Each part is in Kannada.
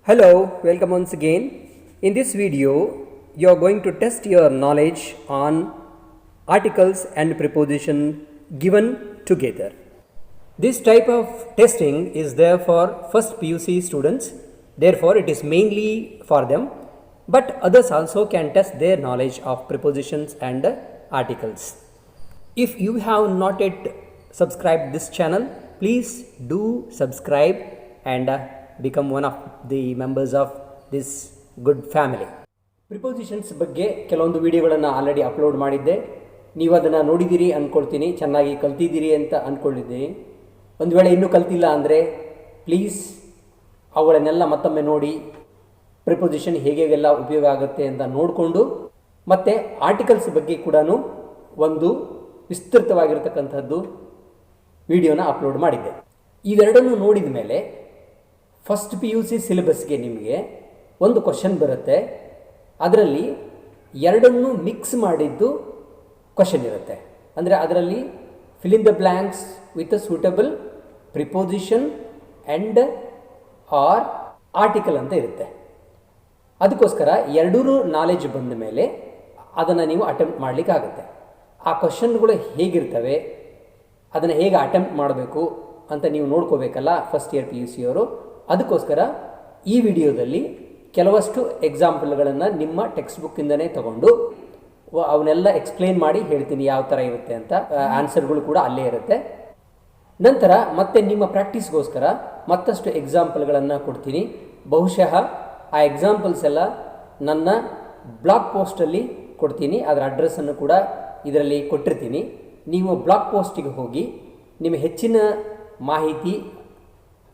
Hello, welcome once again. In this video, you are going to test your knowledge on articles and preposition given together. This type of testing is there for first PUC students, therefore it is mainly for them, but others also can test their knowledge of prepositions and articles. If you have not yet subscribed this channel, please do subscribe and become one of the members of this good family. Prepositions ಬಗ್ಗೆ ಕೆಲವೊಂದು ವಿಡಿಯೋಗಳನ್ನು ಆಲ್ರೆಡಿ ಅಪ್ಲೋಡ್ ಮಾಡಿದ್ದೆ. ನೀವು ಅದನ್ನು ನೋಡಿದ್ದೀರಿ ಅಂದ್ಕೊಳ್ತೀನಿ, ಚೆನ್ನಾಗಿ ಕಲ್ತಿದ್ದೀರಿ ಅಂತ ಅಂದ್ಕೊಂಡಿದ್ದೀನಿ. ಒಂದು ವೇಳೆ ಇನ್ನೂ ಕಲ್ತಿಲ್ಲ ಅಂದರೆ ಪ್ಲೀಸ್ ಅವುಗಳನ್ನೆಲ್ಲ ಮತ್ತೊಮ್ಮೆ ನೋಡಿ, ಪ್ರಿಪೋಸಿಷನ್ ಹೇಗೆಲ್ಲ ಉಪಯೋಗ ಆಗುತ್ತೆ ಅಂತ ನೋಡಿಕೊಂಡು, ಮತ್ತು ಆರ್ಟಿಕಲ್ಸ್ ಬಗ್ಗೆ ಕೂಡ ಒಂದು ವಿಸ್ತೃತವಾಗಿರ್ತಕ್ಕಂಥದ್ದು ವಿಡಿಯೋನ ಅಪ್ಲೋಡ್ ಮಾಡಿದ್ದೆ. ಇವೆರಡನ್ನು ನೋಡಿದ ಮೇಲೆ ಫಸ್ಟ್ PUC ಸಿಲೆಬಸ್ಗೆ ನಿಮಗೆ ಒಂದು ಕ್ವಶನ್ ಬರುತ್ತೆ. ಅದರಲ್ಲಿ ಎರಡನ್ನೂ ಮಿಕ್ಸ್ ಮಾಡಿದ್ದು ಕ್ವಶನ್ ಇರುತ್ತೆ. ಅಂದರೆ ಅದರಲ್ಲಿ fill in the blanks with a suitable preposition and or article ಅಂತ ಇರುತ್ತೆ. ಅದಕ್ಕೋಸ್ಕರ ಎರಡೂ ನಾಲೆಜ್ ಬಂದ ಮೇಲೆ ಅದನ್ನು ನೀವು ಅಟೆಂಪ್ಟ್ ಮಾಡಲಿಕ್ಕಾಗುತ್ತೆ. ಆ ಕ್ವಶನ್ಗಳು ಹೇಗಿರ್ತವೆ, ಅದನ್ನು ಹೇಗೆ ಅಟೆಂಪ್ಟ್ ಮಾಡಬೇಕು ಅಂತ ನೀವು ನೋಡ್ಕೋಬೇಕಲ್ಲ ಫಸ್ಟ್ ಇಯರ್ PUC ಅವರು. ಅದಕ್ಕೋಸ್ಕರ ಈ ವಿಡಿಯೋದಲ್ಲಿ ಕೆಲವಷ್ಟು ಎಕ್ಸಾಂಪಲ್ಗಳನ್ನು ನಿಮ್ಮ ಟೆಕ್ಸ್ಟ್ ಬುಕ್ಕಿಂದನೇ ತಗೊಂಡು ಅವನ್ನೆಲ್ಲ ಎಕ್ಸ್ಪ್ಲೇನ್ ಮಾಡಿ ಹೇಳ್ತೀನಿ ಯಾವ ಥರ ಇರುತ್ತೆ ಅಂತ. ಆನ್ಸರ್ಗಳು ಕೂಡ ಅಲ್ಲೇ ಇರುತ್ತೆ. ನಂತರ ಮತ್ತೆ ನಿಮ್ಮ ಪ್ರಾಕ್ಟೀಸ್ಗೋಸ್ಕರ ಮತ್ತಷ್ಟು ಎಕ್ಸಾಂಪಲ್ಗಳನ್ನು ಕೊಡ್ತೀನಿ. ಬಹುಶಃ ಆ ಎಕ್ಸಾಂಪಲ್ಸ್ ಎಲ್ಲ ನನ್ನ ಬ್ಲಾಗ್ ಪೋಸ್ಟಲ್ಲಿ ಕೊಡ್ತೀನಿ. ಅದರ ಅಡ್ರೆಸ್ಸನ್ನು ಕೂಡ ಇದರಲ್ಲಿ ಕೊಟ್ಟಿರ್ತೀನಿ. ನೀವು ಬ್ಲಾಗ್ ಪೋಸ್ಟಿಗೆ ಹೋಗಿ ನಿಮ್ಮ ಹೆಚ್ಚಿನ ಮಾಹಿತಿ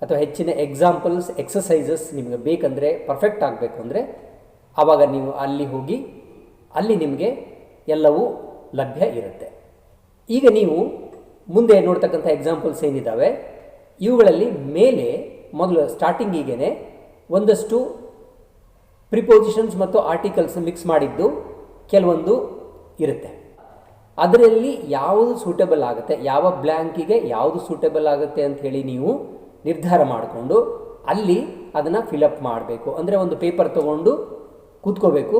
ಅಥವಾ ಹೆಚ್ಚಿನ ಎಕ್ಸಾಂಪಲ್ಸ್, ಎಕ್ಸಸೈಸಸ್ ನಿಮಗೆ ಬೇಕಂದರೆ, ಪರ್ಫೆಕ್ಟ್ ಆಗಬೇಕು ಅಂದರೆ ಆವಾಗ ನೀವು ಅಲ್ಲಿ ಹೋಗಿ ಅಲ್ಲಿ ನಿಮಗೆ ಎಲ್ಲವೂ ಲಭ್ಯ ಇರುತ್ತೆ. ಈಗ ನೀವು ಮುಂದೆ ನೋಡ್ತಕ್ಕಂಥ ಎಕ್ಸಾಂಪಲ್ಸ್ ಏನಿದ್ದಾವೆ ಇವುಗಳಲ್ಲಿ ಮೇಲೆ ಮೊದಲು ಸ್ಟಾರ್ಟಿಂಗಿಗೆ ಒಂದಷ್ಟು ಪ್ರಿಪೋಸಿಷನ್ಸ್ ಮತ್ತು ಆರ್ಟಿಕಲ್ಸ್ ಮಿಕ್ಸ್ ಮಾಡಿದ್ದು ಕೆಲವೊಂದು ಇರುತ್ತೆ. ಅದರಲ್ಲಿ ಯಾವುದು ಸೂಟಬಲ್ ಆಗುತ್ತೆ, ಯಾವ ಬ್ಲ್ಯಾಂಕಿಗೆ ಯಾವುದು ಸೂಟಬಲ್ ಆಗುತ್ತೆ ಅಂಥೇಳಿ ನೀವು ನಿರ್ಧಾರ ಮಾಡಿಕೊಂಡು ಅಲ್ಲಿ ಅದನ್ನು ಫಿಲಪ್ ಮಾಡಬೇಕು. ಅಂದರೆ ಒಂದು ಪೇಪರ್ ತೊಗೊಂಡು ಕೂತ್ಕೋಬೇಕು,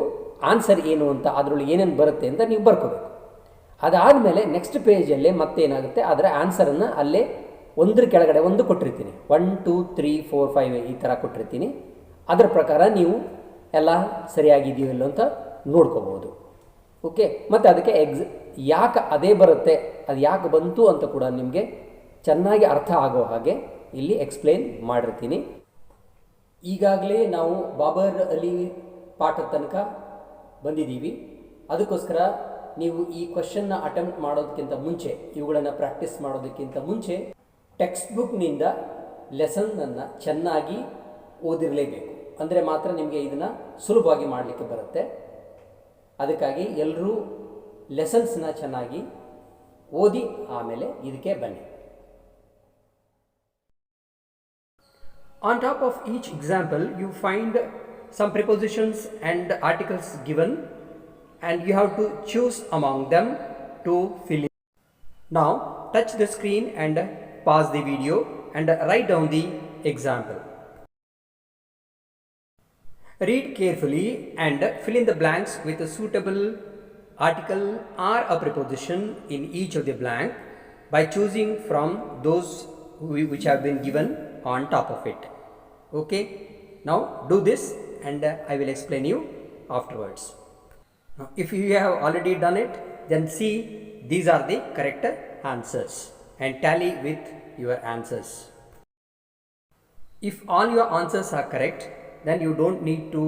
ಆನ್ಸರ್ ಏನು ಅಂತ ಅದರೊಳಗೆ ಏನೇನು ಬರುತ್ತೆ ಅಂತ ನೀವು ಬರ್ಕೋಬೇಕು. ಅದಾದಮೇಲೆ ನೆಕ್ಸ್ಟ್ ಪೇಜಲ್ಲೇ ಮತ್ತೇನಾಗುತ್ತೆ ಅದರ ಆನ್ಸರನ್ನು ಅಲ್ಲೇ ಒಂದ್ರ ಕೆಳಗಡೆ ಒಂದು ಕೊಟ್ಟಿರ್ತೀನಿ. 1 2 3 4 5 ಈ ಥರ ಕೊಟ್ಟಿರ್ತೀನಿ. ಅದರ ಪ್ರಕಾರ ನೀವು ಎಲ್ಲ ಸರಿಯಾಗಿದೆಯೋ ಇಲ್ಲೋ ಅಂತ ನೋಡ್ಕೋಬೋದು. ಓಕೆ, ಮತ್ತು ಅದಕ್ಕೆ ಯಾಕೆ ಅದೇ ಬರುತ್ತೆ, ಅದು ಯಾಕೆ ಬಂತು ಅಂತ ಕೂಡ ನಿಮಗೆ ಚೆನ್ನಾಗಿ ಅರ್ಥ ಆಗೋ ಹಾಗೆ ಇಲ್ಲಿ ಎಕ್ಸ್ಪ್ಲೇನ್ ಮಾಡಿರ್ತೀನಿ. ಈಗಾಗಲೇ ನಾವು ಬಾಬರ್ ಅಲಿ ಪಾಠದ ತನಕ ಬಂದಿದ್ದೀವಿ. ಅದಕ್ಕೋಸ್ಕರ ನೀವು ಈ ಕ್ವಶನ್ನ ಅಟೆಂಪ್ಟ್ ಮಾಡೋದಕ್ಕಿಂತ ಮುಂಚೆ, ಇವುಗಳನ್ನು ಪ್ರಾಕ್ಟೀಸ್ ಮಾಡೋದಕ್ಕಿಂತ ಮುಂಚೆ ಟೆಕ್ಸ್ಟ್ ಬುಕ್ನಿಂದ ಲೆಸನ್ನನ್ನು ಚೆನ್ನಾಗಿ ಓದಿರಲೇಬೇಕು. ಅಂದರೆ ಮಾತ್ರ ನಿಮಗೆ ಇದನ್ನು ಸುಲಭವಾಗಿ ಮಾಡಲಿಕ್ಕೆ ಬರುತ್ತೆ. ಅದಕ್ಕಾಗಿ ಎಲ್ಲರೂ ಲೆಸನ್ಸ್ನ ಚೆನ್ನಾಗಿ ಓದಿ ಆಮೇಲೆ ಇದಕ್ಕೆ ಬನ್ನಿ. On top of each example, you find some prepositions and articles given, and you have to choose among them to fill in. Now, touch the screen and pause the video and write down the example. Read carefully and fill in the blanks with a suitable article or a preposition in each of the blank by choosing from those which have been given on top of it. Okay, now do this and I will explain you afterwards. Now, if you have already done it, then see these are the correct answers and tally with your answers. If all your answers are correct, then you don't need to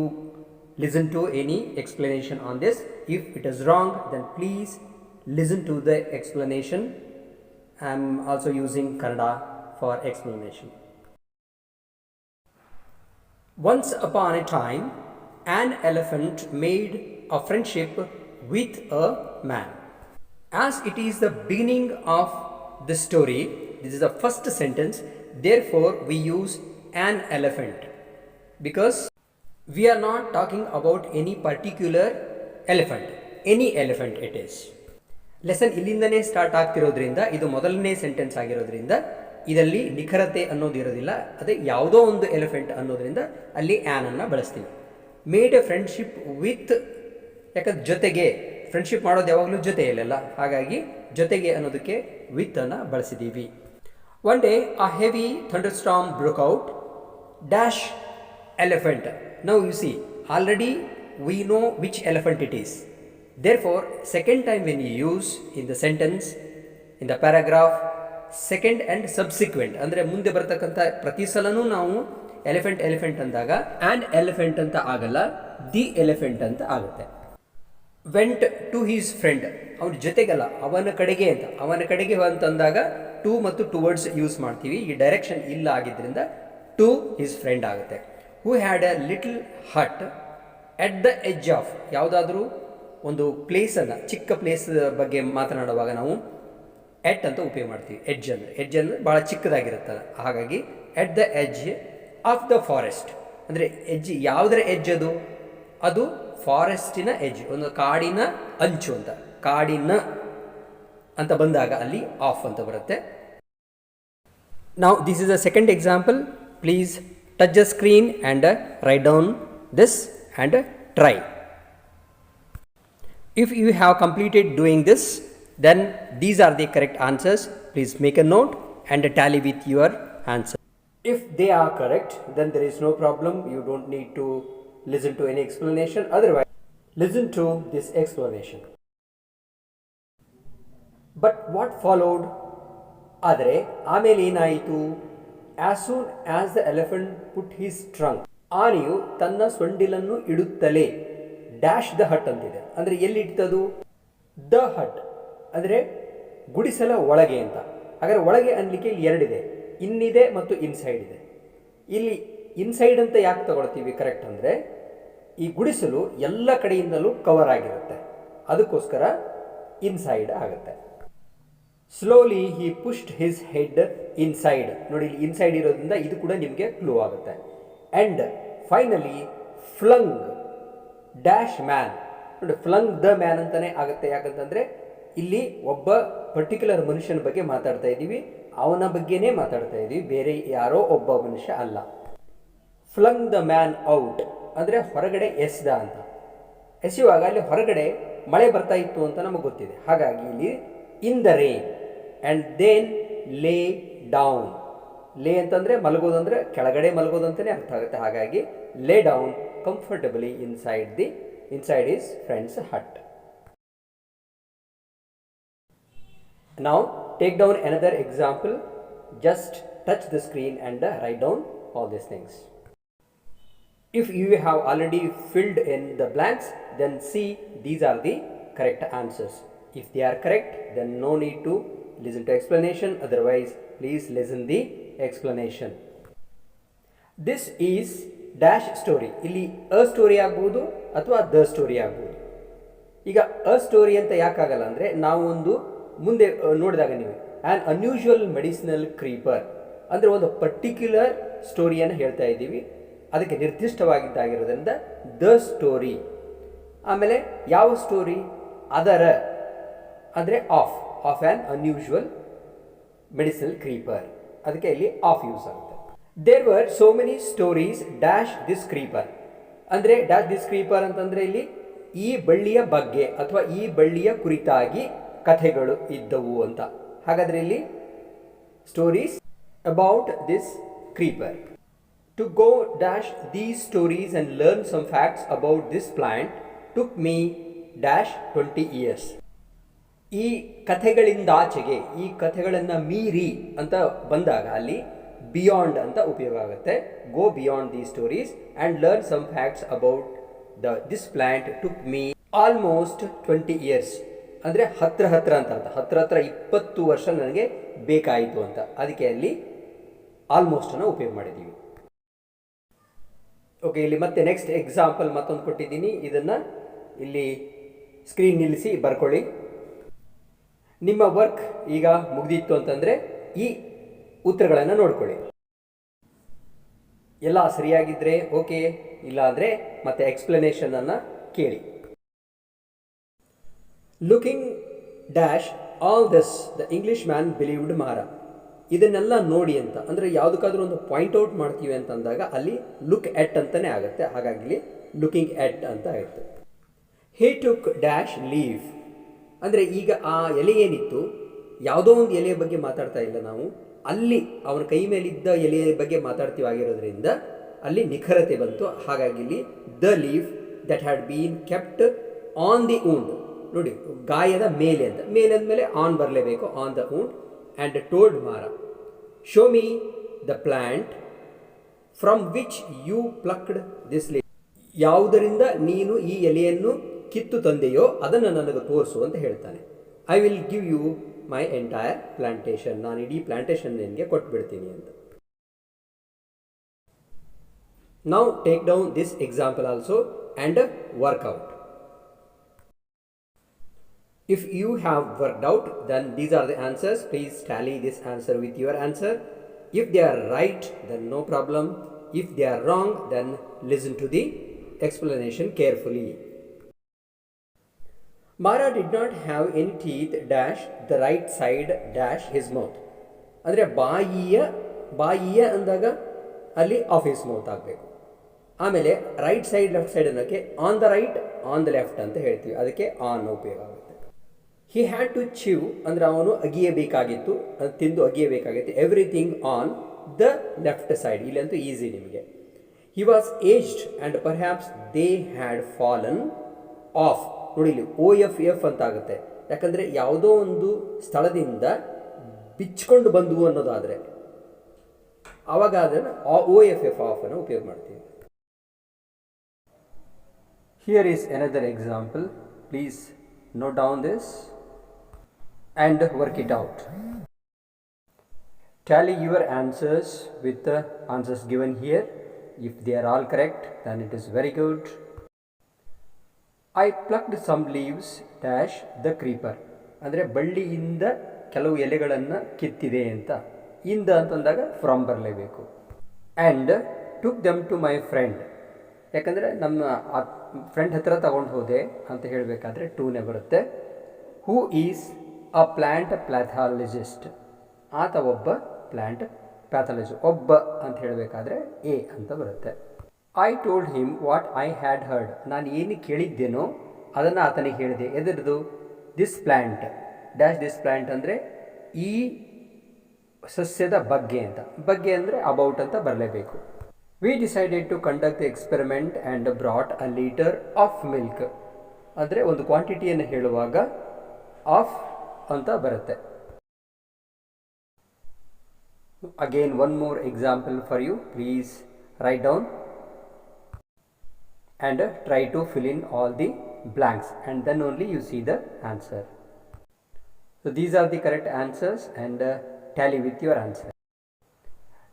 listen to any explanation on this. If it is wrong, then please listen to the explanation. I am also using Kannada for explanation. Once upon a time, an elephant made a friendship with a man. As it is the beginning of the story, this is the first sentence, therefore we use an elephant, because we are not talking about any particular elephant, any elephant it is. Lesson ಇಲ್ಲಿಂದನೇ ಸ್ಟಾರ್ಟ್ ಆಗ್ತಿರೋದ್ರಿಂದ ಇದು ಮೊದಲನೇ ಸೆಂಟೆನ್ಸ್ ಆಗಿರೋದ್ರಿಂದ ಇದರಲ್ಲಿ ನಿಖರತೆ ಅನ್ನೋದು ಇರೋದಿಲ್ಲ. ಅದೇ ಯಾವುದೋ ಒಂದು ಎಲಿಫೆಂಟ್ ಅನ್ನೋದ್ರಿಂದ ಅಲ್ಲಿ ಆ್ಯನನ್ನು ಬಳಸ್ತೀವಿ. ಮೇಡ್ ಎ ಫ್ರೆಂಡ್ಶಿಪ್ ವಿತ್, ಯಾಕಂದ್ರೆ ಜೊತೆಗೆ ಫ್ರೆಂಡ್ಶಿಪ್ ಮಾಡೋದು ಯಾವಾಗಲೂ ಜೊತೆಯಲ್ಲ, ಹಾಗಾಗಿ ಜೊತೆಗೆ ಅನ್ನೋದಕ್ಕೆ ವಿತ್ ಅನ್ನು ಬಳಸಿದ್ದೀವಿ. One day a heavy thunderstorm broke out dash elephant. Now you see already we know which elephant it is. Therefore, second time when you use in the sentence, in the paragraph, second and subsequent ಅಂದರೆ ಮುಂದೆ ಬರ್ತಕ್ಕಂಥ ಪ್ರತಿ ಸಲನೂ ನಾವು ಎಲಿಫೆಂಟ್ ಅಂದಾಗ ಆ್ಯನ್ ಎಲಿಫೆಂಟ್ ಅಂತ ಆಗಲ್ಲ, ದಿ ಎಲಿಫೆಂಟ್ ಅಂತ ಆಗುತ್ತೆ. ವೆಂಟ್ ಟು ಹೀಸ್ ಫ್ರೆಂಡ್, ಅವ್ರ ಜೊತೆಗಲ್ಲ ಅವನ ಕಡೆಗೆ ಅಂತ, ಅವನ ಕಡೆಗೆ ಅಂತಂದಾಗ ಟು ಮತ್ತು ಟುವರ್ಡ್ಸ್ ಯೂಸ್ ಮಾಡ್ತೀವಿ. ಈ ಡೈರೆಕ್ಷನ್ ಇಲ್ಲ ಆಗಿದ್ದರಿಂದ ಟು ಹೀಸ್ ಫ್ರೆಂಡ್ ಆಗುತ್ತೆ. Who had A little hut at the edge of, ಯಾವುದಾದ್ರೂ ಒಂದು ಪ್ಲೇಸನ್ನು, ಚಿಕ್ಕ ಪ್ಲೇಸ್ ಬಗ್ಗೆ ಮಾತನಾಡುವಾಗ ನಾವು ಎಟ್ ಅಂತ ಉಪಯೋಗ ಮಾಡ್ತೀವಿ. ಎಡ್ಜ್ ಅಂದರೆ ಭಾಳ ಚಿಕ್ಕದಾಗಿರುತ್ತಲ್ಲ, ಹಾಗಾಗಿ at the edge of the forest ಅಂದರೆ ಎಡ್ಜ್, ಯಾವುದರ ಎಡ್ಜ್ ಅದು ಫಾರೆಸ್ಟಿನ ಎಡ್ಜ್, ಒಂದು ಕಾಡಿನ ಅಂಚು ಅಂತ. ಕಾಡಿನ ಅಂತ ಬಂದಾಗ ಅಲ್ಲಿ ಆಫ್ ಅಂತ ಬರುತ್ತೆ. Now this is a second example. Please touch the screen and write down this and try. If you have completed doing this, then these are the correct answers. Please make a note and tally with your answer. If they are correct, then there is no problem. You don't need to listen to any explanation. Otherwise, listen to this explanation. But what followed? ಆದರೆ ಆಮೇಲೆ ಏನಾಯಿತು? As soon as the elephant put his trunk, ಆನೆಯು ತನ್ನ ಸೊಂಡಿಲನ್ನು ಇಡುತ್ತಲೇ ಡ್ಯಾಶ್ ದ ಹಟ್ ಅಂತಿದೆ. ಅಂದರೆ ಎಲ್ಲಿ ಇಡ್ತದು? ದ ಹಟ್ ಅಂದರೆ ಗುಡಿಸಲ ಒಳಗೆ ಅಂತ. ಹಾಗಾದರೆ ಒಳಗೆ ಅನ್ಲಿಕ್ಕೆ ಇಲ್ಲಿ ಎರಡಿದೆ, ಇನ್ನಿದೆ ಮತ್ತು ಇನ್ಸೈಡ್ ಇದೆ. ಇಲ್ಲಿ ಇನ್ಸೈಡ್ ಅಂತ ಯಾಕೆ ತಗೊಳ್ತೀವಿ ಕರೆಕ್ಟ್ ಅಂದರೆ, ಈ ಗುಡಿಸಲು ಎಲ್ಲ ಕಡೆಯಿಂದಲೂ ಕವರ್ ಆಗಿರುತ್ತೆ, ಅದಕ್ಕೋಸ್ಕರ ಇನ್ಸೈಡ್ ಆಗುತ್ತೆ. ಸ್ಲೋಲಿ ಹಿ ಪುಷ್ಡ್ ಹಿಸ್ ಹೆಡ್ ಇನ್ಸೈಡ್. ನೋಡಿ, ಇಲ್ಲಿ ಇನ್ಸೈಡ್ ಇರೋದ್ರಿಂದ ಇದು ಕೂಡ ನಿಮಗೆ ಕ್ಲೂ ಆಗುತ್ತೆ. And finally flung dash man. ನೋಡಿ, ಫ್ಲಂಗ್ ದ ಮ್ಯಾನ್ ಅಂತಲೇ ಆಗುತ್ತೆ. ಯಾಕಂತಂದರೆ ಇಲ್ಲಿ ಒಬ್ಬ ಪರ್ಟಿಕ್ಯುಲರ್ ಮನುಷ್ಯನ ಬಗ್ಗೆ ಮಾತಾಡ್ತಾ ಇದ್ದೀವಿ, ಅವನ ಬಗ್ಗೆನೇ ಮಾತಾಡ್ತಾ ಇದ್ದೀವಿ, ಬೇರೆ ಯಾರೋ ಒಬ್ಬ ಮನುಷ್ಯ ಅಲ್ಲ. ಫ್ಲಂಗ್ ದ ಮ್ಯಾನ್ ಔಟ್ ಅಂದರೆ ಹೊರಗಡೆ ಎಸ್ದ ಅಂತ. ಎಸೆಯುವಾಗ ಅಲ್ಲಿ ಹೊರಗಡೆ ಮಳೆ ಬರ್ತಾ ಇತ್ತು ಅಂತ ನಮಗೆ ಗೊತ್ತಿದೆ, ಹಾಗಾಗಿ ಇಲ್ಲಿ in the rain and then lay down. Lay ಅಂತಂದರೆ ಮಲಗೋದಂದರೆ ಕೆಳಗಡೆ ಮಲಗೋದಂತಲೇ ಅರ್ಥ ಆಗುತ್ತೆ, ಹಾಗಾಗಿ lay down comfortably inside his friend's hut. Now take down another example. Just touch the screen and write down all these things. If you have already filled in the blanks, then see these are the correct answers. If they are correct, then no need to listen to explanation. Otherwise, please listen the explanation. This is dash story. ಇಲ್ಲಿ ಅ ಸ್ಟೋರಿ ಆಗ್ಬೋದು ಅಥವಾ ದ ಸ್ಟೋರಿ ಆಗ್ಬೋದು. ಈಗ ಅ ಸ್ಟೋರಿ ಅಂತ ಯಾಕಾಗಲ್ಲ ಅಂದರೆ, ನಾವು ಒಂದು ಮುಂದೆ ನೋಡಿದಾಗ ನೀವು ಆ್ಯನ್ ಅನ್ಯೂಶುವಲ್ ಮೆಡಿಸಿನಲ್ ಕ್ರೀಪರ್ ಅಂದರೆ ಒಂದು ಪರ್ಟಿಕ್ಯುಲರ್ ಸ್ಟೋರಿಯನ್ನು ಹೇಳ್ತಾ ಇದ್ದೀವಿ, ಅದಕ್ಕೆ ನಿರ್ದಿಷ್ಟವಾಗಿದ್ದಾಗಿರೋದ್ರಿಂದ ದ ಸ್ಟೋರಿ. ಆಮೇಲೆ ಯಾವ ಸ್ಟೋರಿ? ಅದರ ಅಂದರೆ of an unusual medicinal creeper, ಅದಕ್ಕೆ ಇಲ್ಲಿ ಆಫ್ ಯೂಸ್ ಆಗುತ್ತೆ. There were so many stories dash this creeper ಅಂದರೆ ಡ್ಯಾಶ್ ದಿಸ್ ಕ್ರೀಪರ್ ಅಂತಂದರೆ ಇಲ್ಲಿ ಈ ಬಳ್ಳಿಯ ಬಗ್ಗೆ ಅಥವಾ ಈ ಬಳ್ಳಿಯ ಕುರಿತಾಗಿ ಕಥೆಗಳು ಇದ್ದವು ಅಂತ. ಹಾಗಾದರೆ ಇಲ್ಲಿ stories about this creeper. To go dash these stories and learn some facts about this plant took me dash 20 years. ಈ ಕಥೆಗಳಿಂದಾಚೆಗೆ, ಈ ಕಥೆಗಳನ್ನು ಮೀರಿ ಅಂತ ಬಂದಾಗ ಅಲ್ಲಿ ಬಿಯಾಂಡ್ ಅಂತ ಉಪಯೋಗ ಆಗುತ್ತೆ. Go beyond these stories and learn some facts about this plant took me almost 20 years ಅಂದರೆ ಹತ್ರ ಅಂತ ಅರ್ಥ. ಹತ್ರ 20 ವರ್ಷ ನನಗೆ ಬೇಕಾಯಿತು ಅಂತ, ಅದಕ್ಕೆ ಅಲ್ಲಿ ಆಲ್ಮೋಸ್ಟನ್ನು ಉಪಯೋಗ ಮಾಡಿದ್ದೀವಿ. ಓಕೆ, ಇಲ್ಲಿ ಮತ್ತೆ ನೆಕ್ಸ್ಟ್ ಎಕ್ಸಾಂಪಲ್ ಮತ್ತೊಂದು ಕೊಟ್ಟಿದ್ದೀನಿ, ಇದನ್ನು ಇಲ್ಲಿ ಸ್ಕ್ರೀನ್ ನಿಲ್ಲಿಸಿ ಬರ್ಕೊಳ್ಳಿ. ನಿಮ್ಮ ವರ್ಕ್ ಈಗ ಮುಗಿದಿತ್ತು ಅಂತಂದರೆ ಈ ಉತ್ತರಗಳನ್ನು ನೋಡ್ಕೊಳ್ಳಿ. ಎಲ್ಲ ಸರಿಯಾಗಿದ್ದರೆ ಓಕೆ, ಇಲ್ಲ ಅಂದರೆ ಮತ್ತೆ ಎಕ್ಸ್ಪ್ಲನೇಷನನ್ನು ಕೇಳಿ. Looking dash all this the English man believed ಮಾರ. ಇದನ್ನೆಲ್ಲ ನೋಡಿ ಅಂತ, ಅಂದರೆ ಯಾವುದಕ್ಕಾದ್ರೂ ಒಂದು ಪಾಯಿಂಟ್ ಔಟ್ ಮಾಡ್ತೀವಿ ಅಂತಂದಾಗ ಅಲ್ಲಿ ಲುಕ್ ಎಟ್ ಅಂತಲೇ ಆಗುತ್ತೆ. ಹಾಗಾಗಿ ಇಲ್ಲಿ ಲುಕಿಂಗ್ ಎಟ್ ಅಂತ ಆಯಿತು. ಹಿ ಟುಕ್ ಡ್ಯಾಶ್ ಲೀವ್ ಅಂದರೆ ಈಗ ಆ ಎಲೆ ಏನಿತ್ತು, ಯಾವುದೋ ಒಂದು ಎಲೆಯ ಬಗ್ಗೆ ಮಾತಾಡ್ತಾ ಇಲ್ಲ ನಾವು, ಅಲ್ಲಿ ಅವನ ಕೈ ಮೇಲಿದ್ದ ಎಲೆಯ ಬಗ್ಗೆ ಆಗಿರೋದ್ರಿಂದ ಅಲ್ಲಿ ನಿಖರತೆ ಬಂತು. ಹಾಗಾಗಿ ಇಲ್ಲಿ the leave that had been kept on the wound, ನೋಡಿ ಗಾಯದ ಮೇಲೆ ಅಂತ, ಮೇಲೆ ಅಂದಮೇಲೆ ಆನ್ ಬರಲೇಬೇಕು, on the wound. And told ಮಾರ, show me the plant from which you plucked this leave, ಯಾವುದರಿಂದ ನೀನು ಈ ಎಲೆಯನ್ನು ಕಿತ್ತು ತಂದೆಯೋ ಅದನ್ನು ನನಗೆ ತೋರಿಸು ಅಂತ ಹೇಳ್ತಾನೆ. I will give you my entire plantation, ನಾನು ಇಡೀ ಪ್ಲಾಂಟೇಶನ್ ನಿನಗೆ ಕೊಟ್ಬಿಡ್ತೀನಿ ಅಂತ. Now take down this example also and work out. If you have worked out, then these are the answers. Please tally this answer with your answer. If they are right, then no problem. If they are wrong, then listen to the explanation carefully. Mara did not have any teeth dash the right side dash his mouth. ಅಂದರೆ ಬಾಯಿಯ ಅಂದಾಗ ಅಲ್ಲಿ ಆಫ್ ಹಿಸ್ ಮೌತ್ ಆಗಬೇಕು. ಆಮೇಲೆ ರೈಟ್ ಸೈಡ್ ಲೆಫ್ಟ್ ಸೈಡ್ ಅನ್ನೋಕ್ಕೆ on the right on the left ಅಂತ ಹೇಳ್ತೀವಿ, ಅದಕ್ಕೆ ಆನ್ ಉಪಯೋಗ ಆಗುತ್ತೆ. ಹಿ ಹ್ಯಾಡ್ ಟು ಚೀವ್ ಅಂದರೆ ಅವನು ಅಗಿಯಬೇಕಾಗಿತ್ತು, ತಿಂದು ಅಗಿಯಬೇಕಾಗಿತ್ತು. Everything on the left side, ಇಲ್ಲಂತೂ ಈಸಿ ನಿಮಗೆ. He was aged and perhaps they had fallen off. ನೋಡಿ ಇಲ್ಲಿ OFF ಅಂತ ಆಗುತ್ತೆ, ಯಾಕಂದರೆ ಯಾವುದೋ ಒಂದು ಸ್ಥಳದಿಂದ ಬಿಚ್ಕೊಂಡು ಬಂದವು ಅನ್ನೋದಾದರೆ ಆವಾಗ ಅದನ್ನು OFF ಆಫ್ ಅನ್ನು ಉಪಯೋಗ ಮಾಡ್ತೀವಿ. Here is another example. Please note down this and work it out. Tally your answers with the answers given here. If they are all correct, then it is very good. I plucked some leaves dash the creeper. ಅಂದರೆ ಬಳ್ಳಿಯಿಂದ ಕೆಲವು ಎಲೆಗಳನ್ನು ಕಿತ್ತಿದೆ ಅಂತ, ಇಂದ ಅಂತಂದಾಗ ಫ್ರಮ್ ಬರಲೇಬೇಕು. And took them to my friend, ಯಾಕಂದರೆ ನಮ್ಮ ಫ್ರೆಂಡ್ ಹತ್ರ ತಗೊಂಡು ಹೋದೆ ಅಂತ ಹೇಳಬೇಕಾದ್ರೆ ಟೂನೇ ಬರುತ್ತೆ. Who is a plant pathologist, ಆತ ಒಬ್ಬ ಪ್ಲ್ಯಾಂಟ್ ಪ್ಯಾಥಾಲಜಿಸ್ಟ್, ಒಬ್ಬ ಅಂತ ಹೇಳಬೇಕಾದ್ರೆ ಎ ಅಂತ ಬರುತ್ತೆ. I told him what I had heard, ನಾನು ಏನು ಕೇಳಿದ್ದೇನೋ ಅದನ್ನು ಆತನಿಗೆ ಹೇಳಿದೆ. ಎದರದು? This plant dash this plant ಅಂದರೆ ಈ ಸಸ್ಯದ ಬಗ್ಗೆ ಅಂತ, ಬಗ್ಗೆ ಅಂದರೆ ಅಬೌಟ್ ಅಂತ ಬರಲೇಬೇಕು. We decided to conduct the experiment and brought a litre of milk, ಅಂದರೆ ಒಂದು ಕ್ವಾಂಟಿಟಿಯನ್ನು ಹೇಳುವಾಗ ಆಫ್ ಅಂತ ಬರುತ್ತೆ. Again one more example for you. Please write down and try to fill in all the blanks, and then only you see the answer. So these are the correct answers, and tally with your answer.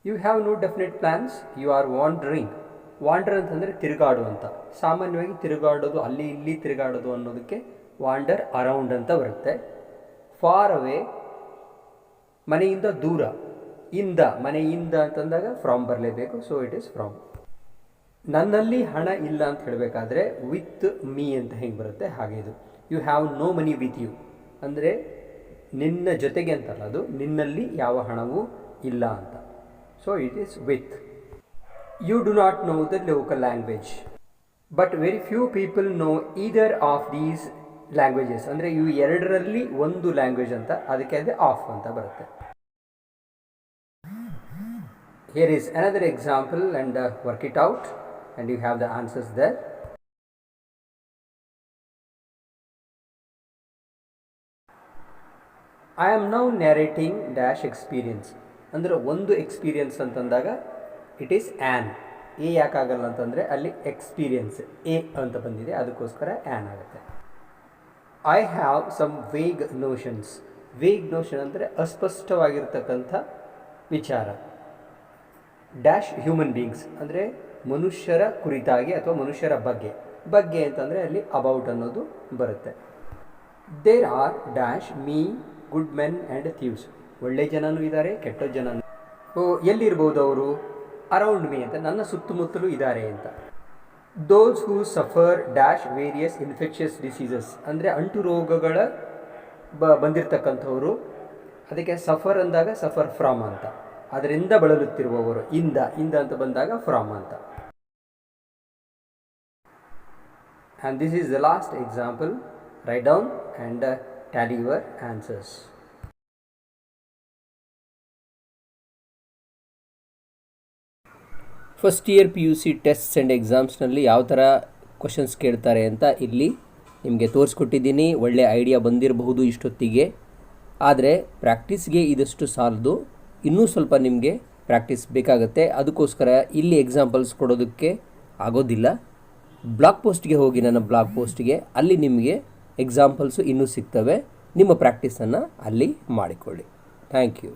You have no definite plans, you are wandering. Wander ಅಂತಂದರೆ ತಿರುಗಾಡು ಅಂತ. ಸಾಮಾನ್ಯವಾಗಿ ತಿರುಗಾಡೋದು, ಅಲ್ಲಿ ಇಲ್ಲಿ ತಿರುಗಾಡೋದು ಅನ್ನೋದಕ್ಕೆ ವಾಂಡರ್ ಅರೌಂಡ್ ಅಂತ ಬರುತ್ತೆ. ಫಾರ್ ಅವೇ, ಮನೆಯಿಂದ ದೂರ, ಇಂದ, ಮನೆಯಿಂದ ಅಂತಂದಾಗ ಫ್ರಾಮ್ ಬರಲೇಬೇಕು, ಸೊ ಇಟ್ ಈಸ್ ಫ್ರಾಮ್. ನನ್ನಲ್ಲಿ ಹಣ ಇಲ್ಲ ಅಂತ ಹೇಳಬೇಕಾದ್ರೆ ವಿತ್ ಮೀ ಅಂತ ಹೆಂಗೆ ಬರುತ್ತೆ ಹಾಗೆ ಇದು. You have no money with you ಅಂದರೆ ನಿನ್ನ ಜೊತೆಗೆ ಅಂತಲ್ಲ, ಅದು ನಿನ್ನಲ್ಲಿ ಯಾವ ಹಣವೂ ಇಲ್ಲ ಅಂತ. So it is with. You do not know the local language but very few people know either of these languages, ಅಂದರೆ ಇವು ಎರಡರಲ್ಲಿ ಒಂದು ಲ್ಯಾಂಗ್ವೇಜ್ ಅಂತ, ಅದಕ್ಕೆ ಅದೇ ಆಫ್ ಅಂತ ಬರುತ್ತೆ. Here is another example, and work it out, and you have the answers there. I am now narrating dash experience. ಅಂದರೆ ಒಂದು ಎಕ್ಸ್ಪೀರಿಯನ್ಸ್ ಅಂತಂದಾಗ ಇಟ್ ಈಸ್ ಆ್ಯನ್. ಎ ಯಾಕಾಗಲ್ಲ ಅಂತಂದರೆ ಅಲ್ಲಿ ಎಕ್ಸ್ಪೀರಿಯನ್ಸ್ ಎ ಅಂತ ಬಂದಿದೆ, ಅದಕ್ಕೋಸ್ಕರ ಆ್ಯನ್ ಆಗುತ್ತೆ. I have some vague notions. Vague notion ಅಂದರೆ ಅಸ್ಪಷ್ಟವಾಗಿರ್ತಕ್ಕಂಥ ವಿಚಾರ. ಡ್ಯಾಶ್ ಹ್ಯೂಮನ್ ಬೀಯಿಂಗ್ಸ್ ಅಂದರೆ ಮನುಷ್ಯರ ಕುರಿತಾಗಿ ಅಥವಾ ಮನುಷ್ಯರ ಬಗ್ಗೆ. ಬಗ್ಗೆ ಅಂತಂದರೆ ಅಲ್ಲಿ ಅಬೌಟ್ ಅನ್ನೋದು ಬರುತ್ತೆ. There are dash me good men and thieves. ಒಳ್ಳೆ ಜನನೂ ಇದ್ದಾರೆ, ಕೆಟ್ಟ ಜನನೂ. ಎಲ್ಲಿರ್ಬೋದು ಅವರು? ಅರೌಂಡ್ ಮೀ ಅಂತ, ನನ್ನ ಸುತ್ತಮುತ್ತಲೂ ಇದ್ದಾರೆ ಅಂತ. Those who suffer dash various infectious diseases ಅಂದರೆ ಅಂಟು ರೋಗಗಳ ಬಂದಿರತಕ್ಕಂಥವರು ಅದಕ್ಕೆ ಸಫರ್ ಅಂದಾಗ ಸಫರ್ ಫ್ರಾಮ್ ಅಂತ, ಅದರಿಂದ ಬಳಲುತ್ತಿರುವವರು, ಇಂದ ಅಂತ ಬಂದಾಗ ಫ್ರಾಮ್ ಅಂತ. And this is the last example. Write down and tally your answers. First year PUC tests and ಎಕ್ಸಾಮ್ಸ್ನಲ್ಲಿ ಯಾವ ಥರ ಕ್ವಶನ್ಸ್ ಕೇಳ್ತಾರೆ ಅಂತ ಇಲ್ಲಿ ನಿಮಗೆ ತೋರಿಸ್ಕೊಟ್ಟಿದ್ದೀನಿ. ಒಳ್ಳೆಯ ಐಡಿಯಾ ಬಂದಿರಬಹುದು ಇಷ್ಟೊತ್ತಿಗೆ, ಆದರೆ ಪ್ರಾಕ್ಟೀಸ್ಗೆ ಇದಷ್ಟು ಸಾಲದು, ಇನ್ನೂ ಸ್ವಲ್ಪ ನಿಮಗೆ ಪ್ರಾಕ್ಟೀಸ್ ಬೇಕಾಗುತ್ತೆ. ಅದಕ್ಕೋಸ್ಕರ ಇಲ್ಲಿ ಎಕ್ಸಾಂಪಲ್ಸ್ ಕೊಡೋದಕ್ಕೆ ಆಗೋದಿಲ್ಲ. ಬ್ಲಾಗ್ ಪೋಸ್ಟ್ಗೆ ಹೋಗಿ, ನನ್ನ ಬ್ಲಾಗ್ ಪೋಸ್ಟ್ಗೆ, ಅಲ್ಲಿ ನಿಮಗೆ ಎಕ್ಸಾಂಪಲ್ಸು ಇನ್ನೂ ಸಿಗ್ತವೆ. ನಿಮ್ಮ ಪ್ರಾಕ್ಟೀಸನ್ನು ಅಲ್ಲಿ ಮಾಡಿಕೊಳ್ಳಿ. Thank you.